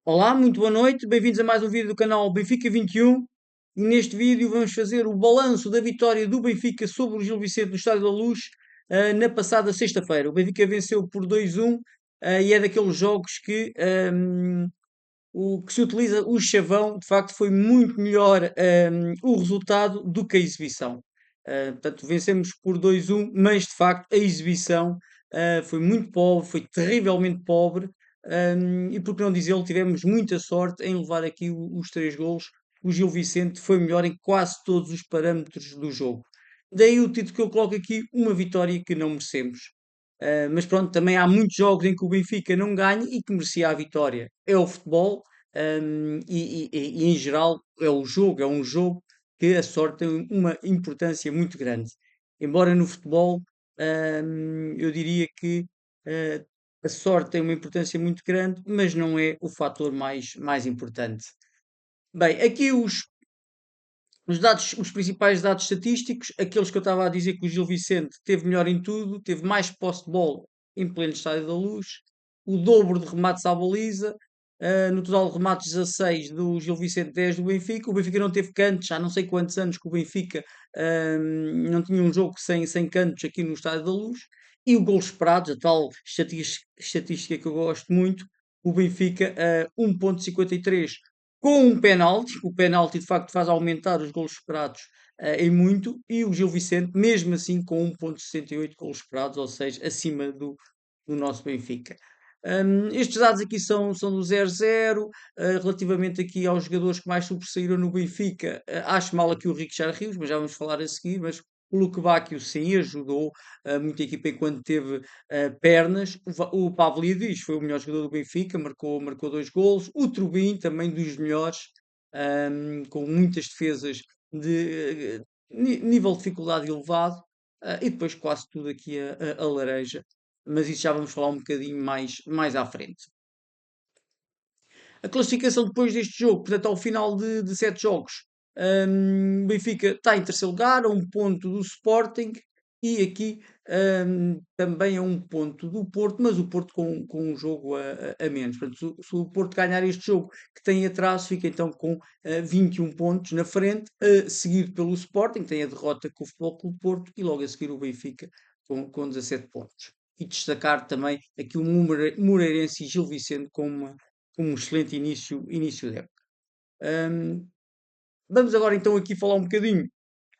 Olá, muito boa noite, bem-vindos a mais um vídeo do canal Benfica 21 e neste vídeo vamos fazer o balanço da vitória do Benfica sobre o Gil Vicente no Estádio da Luz na passada sexta-feira. O Benfica venceu por 2-1 e é daqueles jogos que se utiliza o chavão, de facto foi muito melhor o resultado do que a exibição. Portanto, vencemos por 2-1, mas de facto a exibição foi muito pobre, foi terrivelmente pobre. E por que não dizê-lo, tivemos muita sorte em levar aqui os três golos. O Gil Vicente foi melhor em quase todos os parâmetros do jogo. Daí o título que eu coloco aqui, uma vitória que não merecemos. Mas pronto, também há muitos jogos em que o Benfica não ganha e que merecia a vitória. É o futebol, e em geral é um jogo que a sorte tem uma importância muito grande. Embora no futebol, eu diria que uh, a sorte tem uma importância muito grande, mas não é o fator mais importante. Bem, aqui os dados, os principais dados estatísticos, aqueles que eu estava a dizer que o Gil Vicente teve melhor em tudo, teve mais posse de bola em pleno Estádio da Luz, o dobro de remates à baliza, no total de remates 16 do Gil Vicente, 10 do Benfica. O Benfica não teve cantos, há não sei quantos anos que o Benfica não tinha um jogo sem cantos aqui no Estádio da Luz. E o gol esperados, a tal estatística que eu gosto muito, o Benfica 1.53 com um penalti, o penalti de facto faz aumentar os golos esperados em muito, e o Gil Vicente, mesmo assim, com 1.68 golos esperados, ou seja, acima do nosso Benfica. Estes dados aqui são do 0-0. Relativamente aqui aos jogadores que mais sobressaíram no Benfica, acho mal aqui o Richard Rios, mas já vamos falar a seguir. Mas o Luque Bacchio sim ajudou muita equipa enquanto teve pernas. O Pavlidis foi o melhor jogador do Benfica, marcou dois golos. O Trubin, também dos melhores, com muitas defesas de nível de dificuldade elevado. E depois quase tudo aqui a laranja, mas isso já vamos falar um bocadinho mais à frente. A classificação depois deste jogo, portanto, ao final de sete jogos, o Benfica está em terceiro lugar, a um ponto do Sporting e aqui também a um ponto do Porto, mas o Porto com um jogo a menos. Portanto, se o Porto ganhar este jogo que tem atraso, fica então com 21 pontos na frente, seguido pelo Sporting, que tem a derrota com o Futebol Clube Porto, e logo a seguir o Benfica com 17 pontos. E destacar também aqui o Moreirense e Gil Vicente com um excelente início de época. Hum, Vamos agora então aqui falar um bocadinho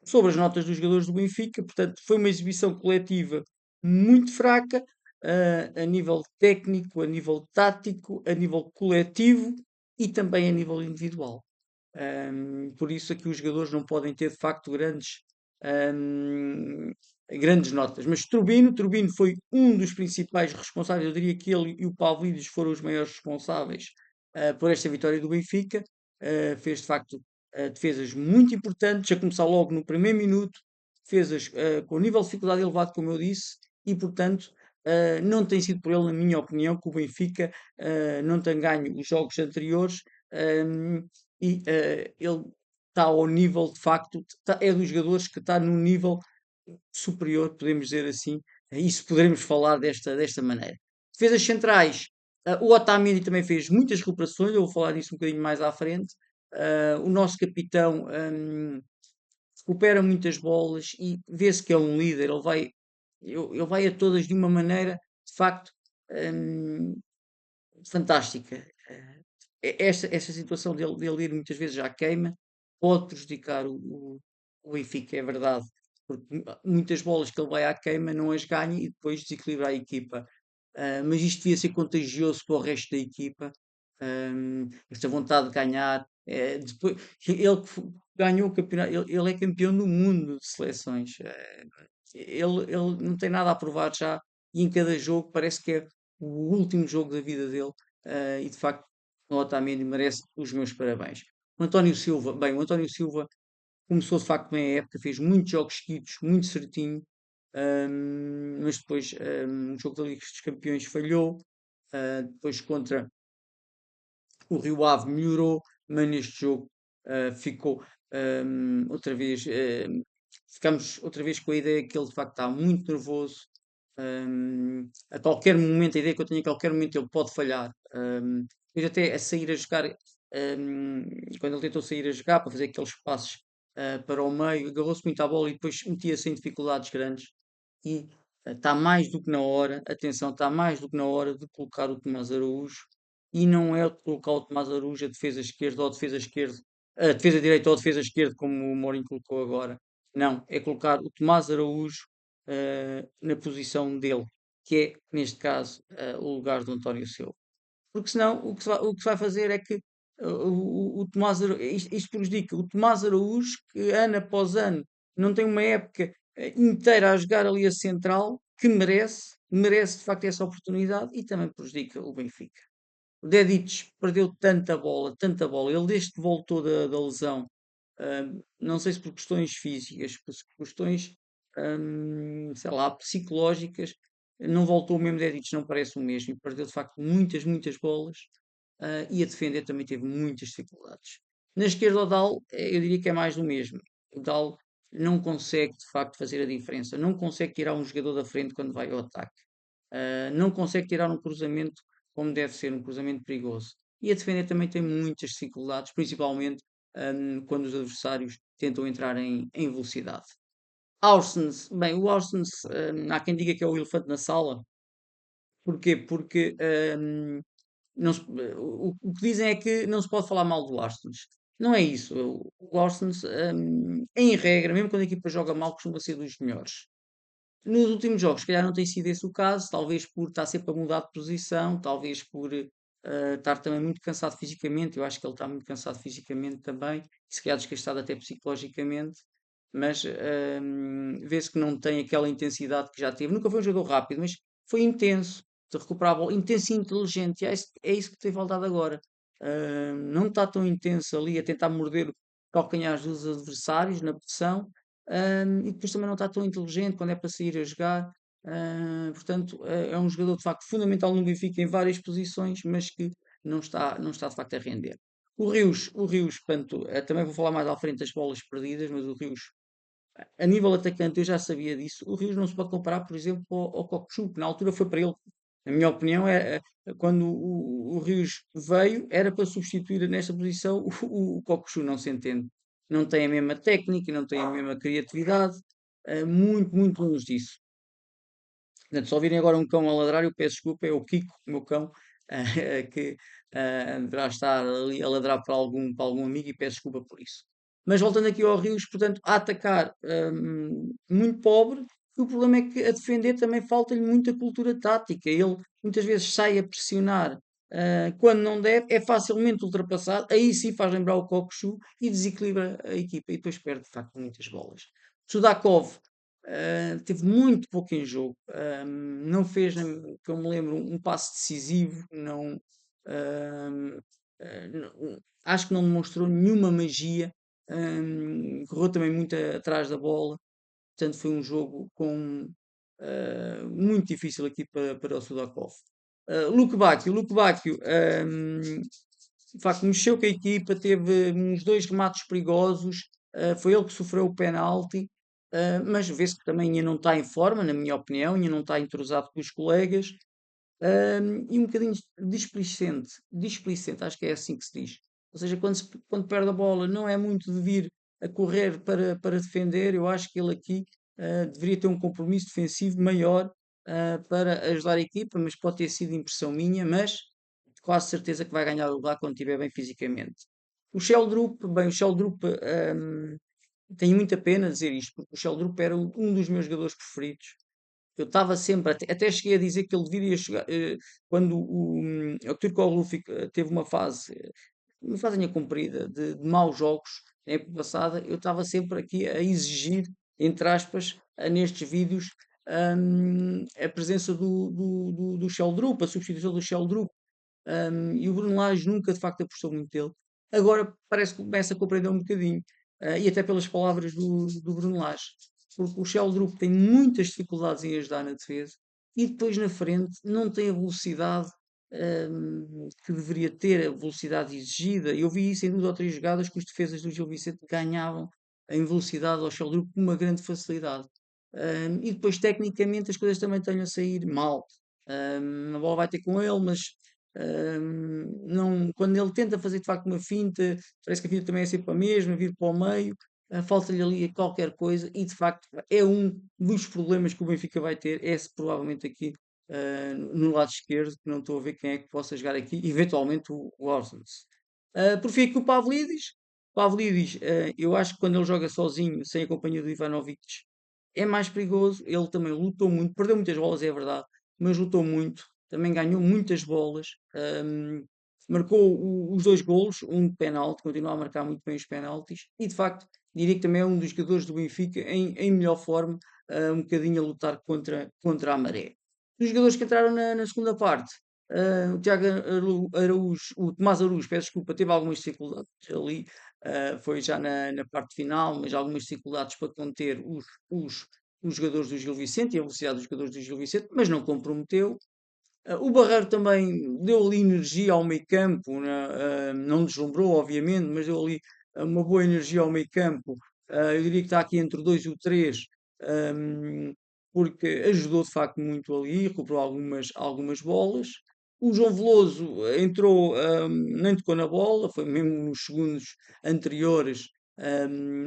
sobre as notas dos jogadores do Benfica. Portanto, foi uma exibição coletiva muito fraca, a nível técnico, a nível tático, a nível coletivo e também a nível individual. Por isso aqui os jogadores não podem ter de facto hum, grandes notas. Mas Turbino foi um dos principais responsáveis. Eu diria que ele e o Pavlidis foram os maiores responsáveis por esta vitória do Benfica. Fez de facto defesas muito importantes, a começar logo no primeiro minuto, defesas com nível de dificuldade elevado, como eu disse, e portanto não tem sido por ele, na minha opinião, que o Benfica não tem ganho os jogos anteriores. hum, e ele está ao nível, de facto, é dos jogadores que está num nível superior, podemos dizer assim, isso poderemos falar desta maneira. Defesas centrais, o Otamendi também fez muitas recuperações, eu vou falar disso um bocadinho mais à frente. O nosso capitão recupera muitas bolas e vê-se que é um líder, ele vai a todas de uma maneira, de facto, hum, fantástica. Esta situação dele ir muitas vezes à queima pode prejudicar o Benfica, é verdade. Porque muitas bolas que ele vai à queima não as ganha e depois desequilibra a equipa. Mas isto devia ser contagioso para o resto da equipa. Esta vontade de ganhar. Depois, ele que ganhou o campeonato, ele é campeão do mundo de seleções. Ele não tem nada a provar já e em cada jogo parece que é o último jogo da vida dele. E de facto o Otamendi merece os meus parabéns. O António Silva, bem, o António Silva começou de facto bem a época, fez muitos jogos seguidos, muito certinho, mas depois o jogo da Liga dos Campeões falhou, depois contra o Rio Ave melhorou, mas neste jogo ficou outra vez, ficamos outra vez com a ideia que ele de facto está muito nervoso. A qualquer momento, a ideia que eu tenho é que a qualquer momento ele pode falhar. depois até a sair a jogar, hum, quando ele tentou sair a jogar para fazer aqueles passes para o meio, agarrou-se muito à bola e depois metia-se em dificuldades grandes. E está mais do que na hora, atenção, está mais do que na hora de colocar o Tomás Araújo. E não é de colocar o Tomás Araújo a defesa esquerda ou a defesa esquerda, a defesa direita ou a defesa esquerda, como o Mourinho colocou agora. Não, é colocar o Tomás Araújo na posição dele, que é, neste caso, o lugar do António Silva. Porque senão o que se vai fazer é que o Tomás Araújo, isto prejudica o Tomás Araújo, que ano após ano não tem uma época inteira a jogar ali a central, que merece de facto essa oportunidade e também prejudica o Benfica. O Dedić perdeu tanta bola. Ele desde que voltou da lesão, não sei se por questões físicas, por questões, sei lá, psicológicas, não voltou o mesmo Dedić, não parece o mesmo. E perdeu de facto muitas bolas. E a defender também teve muitas dificuldades. Na esquerda, o Dal, eu diria que é mais do mesmo. O Dal não consegue de facto fazer a diferença, não consegue tirar um jogador da frente quando vai ao ataque. Não consegue tirar um cruzamento como deve ser, um cruzamento perigoso. E a defender também tem muitas dificuldades, principalmente quando os adversários tentam entrar em velocidade. Aursens, bem, o Aursens, há quem diga que é o elefante na sala. Porquê? Porque não se- o que dizem é que não se pode falar mal do Aursens. Não é isso. O Aursens, em regra, mesmo quando a equipa joga mal, costuma ser dos melhores. Nos últimos jogos, se calhar não tem sido esse o caso, talvez por estar sempre a mudar de posição, talvez por estar também muito cansado fisicamente. Eu acho que ele está muito cansado fisicamente também, e se calhar desgastado até psicologicamente, mas vê-se que não tem aquela intensidade que já teve. Nunca foi um jogador rápido, mas foi intenso, de recuperar a bola, intenso e inteligente, e é isso que tem faltado agora. Não está tão intenso ali a tentar morder calcanhares dos adversários na pressão, e depois também não está tão inteligente quando é para sair a jogar. Portanto, é um jogador de facto fundamental no Benfica em várias posições, mas que não está de facto a render. O Rios, portanto, também vou falar mais à frente das bolas perdidas, mas o Rios, a nível atacante, eu já sabia disso. O Rios não se pode comparar, por exemplo, ao Cockchu, que na altura foi para ele. Na minha opinião, quando o Rios veio, era para substituir nesta posição o Cockchu, não se entende. Não tem a mesma técnica, não tem a mesma criatividade, muito longe disso. Portanto, se ouvirem agora um cão a ladrar, eu peço desculpa, é o Kiko, o meu cão, que deverá estar ali a ladrar para algum amigo e peço desculpa por isso. Mas voltando aqui ao Rios, portanto, a atacar muito pobre, e o problema é que a defender também falta-lhe muita cultura tática. Ele muitas vezes sai a pressionar quando não deve, é facilmente ultrapassado, aí sim faz lembrar o Kokushu e desequilibra a equipa e depois perde de facto muitas bolas. Sudakov teve muito pouco em jogo, não fez, que eu me lembro, um passe decisivo, não, ahm, acho que não demonstrou nenhuma magia, correu também muito atrás da bola, portanto foi um jogo muito difícil aqui para o Sudakov. Luke Bacchio, de facto, mexeu com a equipa, teve uns dois remates perigosos, foi ele que sofreu o penalti, mas vê-se que também ainda não está em forma, na minha opinião, ainda não está entrosado com os colegas, e um bocadinho displicente, acho que é assim que se diz. Ou seja, quando perde a bola, não é muito de vir a correr para defender, eu acho que ele aqui deveria ter um compromisso defensivo maior para ajudar a equipa, mas pode ter sido impressão minha, mas quase certeza que vai ganhar o lugar quando estiver bem fisicamente. O Sheldrup, tenho muita pena dizer isto, porque o Sheldrup era um dos meus jogadores preferidos. Eu estava sempre, até cheguei a dizer que ele deveria chegar, quando o Turkoglu teve uma fase comprida de maus jogos na época passada, eu estava sempre aqui a exigir, entre aspas, nestes vídeos, a presença do Sheldrup, a substituição do Sheldrup, e o Bruno Lage nunca de facto apostou muito dele. Agora parece que começa a compreender um bocadinho, e até pelas palavras do Bruno Lage, porque o Sheldrup tem muitas dificuldades em ajudar na defesa e depois na frente não tem a velocidade que deveria ter, a velocidade exigida. Eu vi isso em duas ou três jogadas que os defesas do Gil Vicente ganhavam em velocidade ao Sheldrup com uma grande facilidade. E depois, tecnicamente, as coisas também estão a sair mal. A bola vai ter com ele, mas não, quando ele tenta fazer de facto uma finta, parece que a finta também é sempre a mesma, vir para o meio, falta-lhe ali qualquer coisa e de facto é um dos problemas que o Benfica vai ter, é provavelmente aqui no lado esquerdo, que não estou a ver quem é que possa jogar aqui, eventualmente o Orsens. Por fim, aqui o Pavlidis. Pavlidis, eu acho que quando ele joga sozinho, sem a companhia do Ivanovic, é mais perigoso. Ele também lutou muito, perdeu muitas bolas, é verdade, mas lutou muito. Também ganhou muitas bolas. Marcou os dois golos, um de penalti, continua a marcar muito bem os penaltis. E de facto, diria que também é um dos jogadores do Benfica em melhor forma, um bocadinho a lutar contra a maré. Os jogadores que entraram na segunda parte, o Tiago Araújo, o Tomás Araújo, peço desculpa, teve algumas dificuldades ali, foi já na parte final, mas algumas dificuldades para conter os, os jogadores do Gil Vicente e a velocidade dos jogadores do Gil Vicente, mas não comprometeu. O Barreiro também deu ali energia ao meio campo, né? Não deslumbrou, obviamente, mas deu ali uma boa energia ao meio campo. Eu diria que está aqui entre o 2 e o 3, ehm, porque ajudou de facto muito ali, recuperou algumas bolas. O João Veloso entrou, nem tocou na bola, foi mesmo nos segundos anteriores,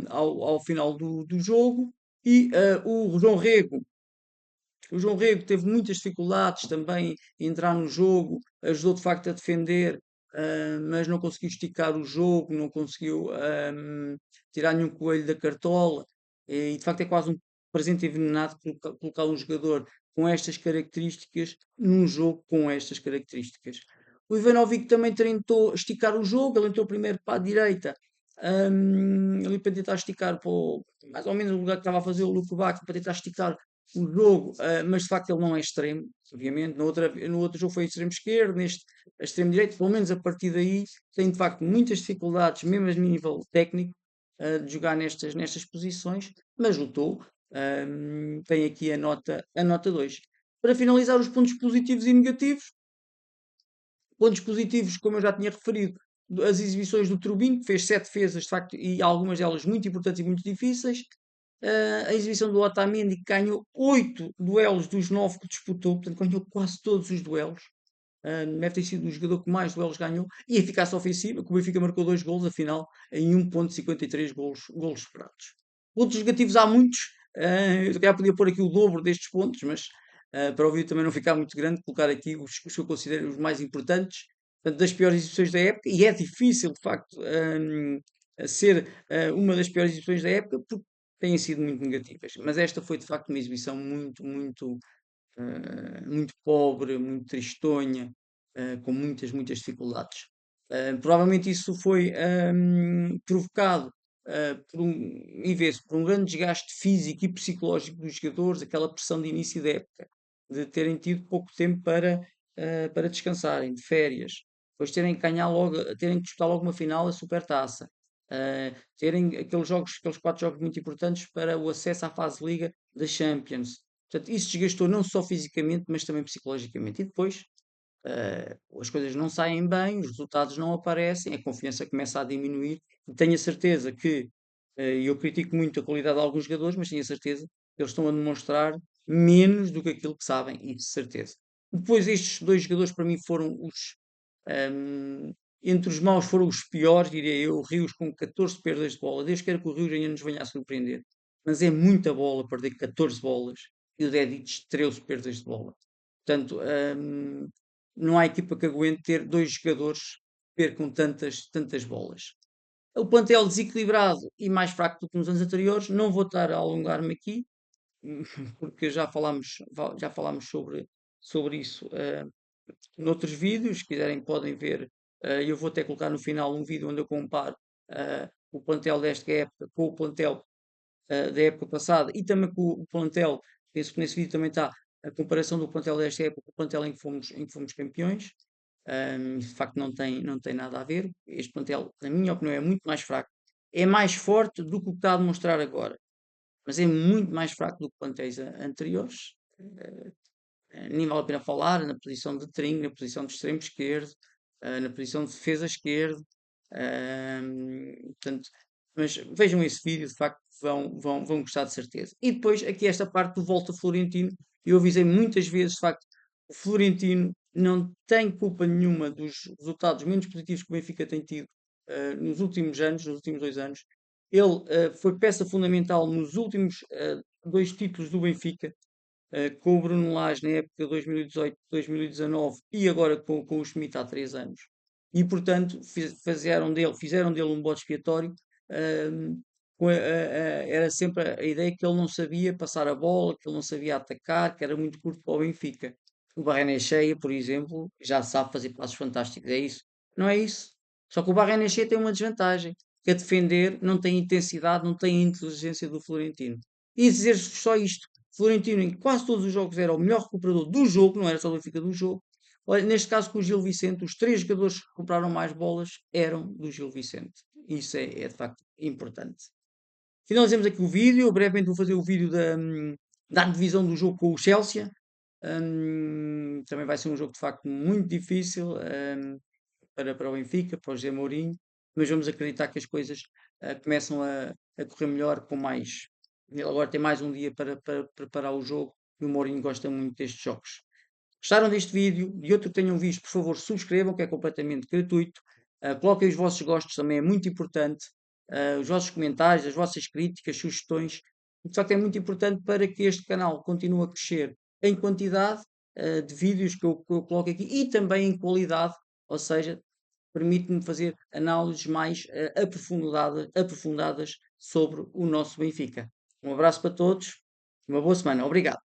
ao final do jogo. E o João Rego, o João Rego teve muitas dificuldades também em entrar no jogo, ajudou de facto a defender, mas não conseguiu esticar o jogo, não conseguiu tirar nenhum coelho da cartola. E de facto é quase um presente envenenado colocar um jogador com estas características num jogo com estas características. O Ivanovic também tentou esticar o jogo, ele entrou primeiro para a direita, ali para tentar esticar mais ou menos o lugar que estava a fazer o Luke Bacchio, para tentar esticar o jogo, mas de facto ele não é extremo, obviamente. No outro jogo foi extremo esquerdo, neste extremo direito, pelo menos a partir daí tem de facto muitas dificuldades, mesmo a nível técnico, de jogar nestas posições, mas lutou. Tem aqui a nota 2. Para finalizar, os pontos positivos e negativos. Pontos positivos, como eu já tinha referido, as exibições do Trubin, que fez 7 defesas, de facto, e algumas delas muito importantes e muito difíceis. A exibição do Otamendi, que ganhou 8 duelos dos 9 que disputou, portanto, ganhou quase todos os duelos. Deve ter sido o jogador que mais duelos ganhou. E a eficácia ofensiva, que o Benfica marcou 2 golos, afinal, em 1,53 golos esperados. Pontos negativos há muitos. Eu se calhar podia pôr aqui o dobro destes pontos, mas para o vídeo também não ficar muito grande, colocar aqui os que eu considero os mais importantes, portanto, das piores exibições da época, e é difícil, de facto, ser uma das piores exibições da época, porque têm sido muito negativas. Mas esta foi, de facto, uma exibição muito pobre, muito tristonha, com muitas dificuldades. Provavelmente isso foi provocado em vez por um grande desgaste físico e psicológico dos jogadores, aquela pressão de início da época, de terem tido pouco tempo para descansarem, de férias, depois terem que ganhar logo, terem que disputar logo uma final, a Supertaça, terem aqueles 4 jogos muito importantes para o acesso à fase de Liga da Champions. Portanto, isso desgastou não só fisicamente, mas também psicologicamente. E depois, as coisas não saem bem, os resultados não aparecem, a confiança começa a diminuir. E tenho a certeza que, eu critico muito a qualidade de alguns jogadores, mas tenho a certeza que eles estão a demonstrar menos do que aquilo que sabem, e de certeza. Depois, estes dois jogadores para mim foram ehm, entre os maus foram os piores, diria eu. O Rios com 14 perdas de bola. Deus queira que o Rios ainda nos venha a surpreender. Mas é muita bola perder 14 bolas e o Dedic 13 perdas de bola. Portanto, não há equipa que aguente ter dois jogadores que percam tantas bolas. O plantel desequilibrado e mais fraco do que nos anos anteriores, não vou estar a alongar-me aqui, porque já falámos sobre isso noutros vídeos, se quiserem podem ver. Eu vou até colocar no final um vídeo onde eu comparo o plantel desta época com o plantel da época passada e também com o plantel, penso que nesse vídeo também está a comparação do plantel desta época com o plantel em que fomos campeões. De facto não tem nada a ver. Este plantel, na minha opinião, é muito mais fraco. É mais forte do que o que está a demonstrar agora, mas é muito mais fraco do que plantéis anteriores. Nem vale a pena falar na posição de trinco, na posição de extremo esquerdo, na posição de defesa esquerdo. Portanto, mas vejam esse vídeo, de facto, vão gostar de certeza. E depois, aqui esta parte do Volta Florentino, eu avisei muitas vezes, de facto, o Florentino não tem culpa nenhuma dos resultados menos positivos que o Benfica tem tido nos últimos anos, nos últimos 2 anos. Ele foi peça fundamental nos últimos 2 títulos do Benfica, com o Bruno Lage na época 2018-2019 e agora com o Schmidt há 3 anos. E, portanto, fizeram dele um bode expiatório. ehm, Era sempre a ideia que ele não sabia passar a bola, que ele não sabia atacar, que era muito curto para o Benfica. O Barrenechea, por exemplo, já sabe fazer passos fantásticos. É isso? Não é isso? Só que o Barrenechea tem uma desvantagem, que a defender não tem intensidade, não tem a inteligência do Florentino. E dizer-vos só isto: Florentino em quase todos os jogos era o melhor recuperador do jogo, não era só do Benfica, do jogo. Olha, neste caso com o Gil Vicente, os 3 jogadores que recuperaram mais bolas eram do Gil Vicente. Isso é de facto importante. Finalizamos aqui o vídeo. Brevemente vou fazer o vídeo da divisão do jogo com o Chelsea. Também vai ser um jogo de facto muito difícil para o Benfica, para o José Mourinho, mas vamos acreditar que as coisas começam a correr melhor com mais. Ele agora tem mais um dia para preparar o jogo e o Mourinho gosta muito destes jogos. Gostaram deste vídeo e outro que tenham visto, por favor, subscrevam, que é completamente gratuito. Coloquem os vossos gostos, também é muito importante. Os vossos comentários, as vossas críticas, sugestões. De facto, é muito importante para que este canal continue a crescer em quantidade de vídeos que eu coloco aqui e também em qualidade, ou seja, permite-me fazer análises mais aprofundadas sobre o nosso Benfica. Um abraço para todos, uma boa semana. Obrigado.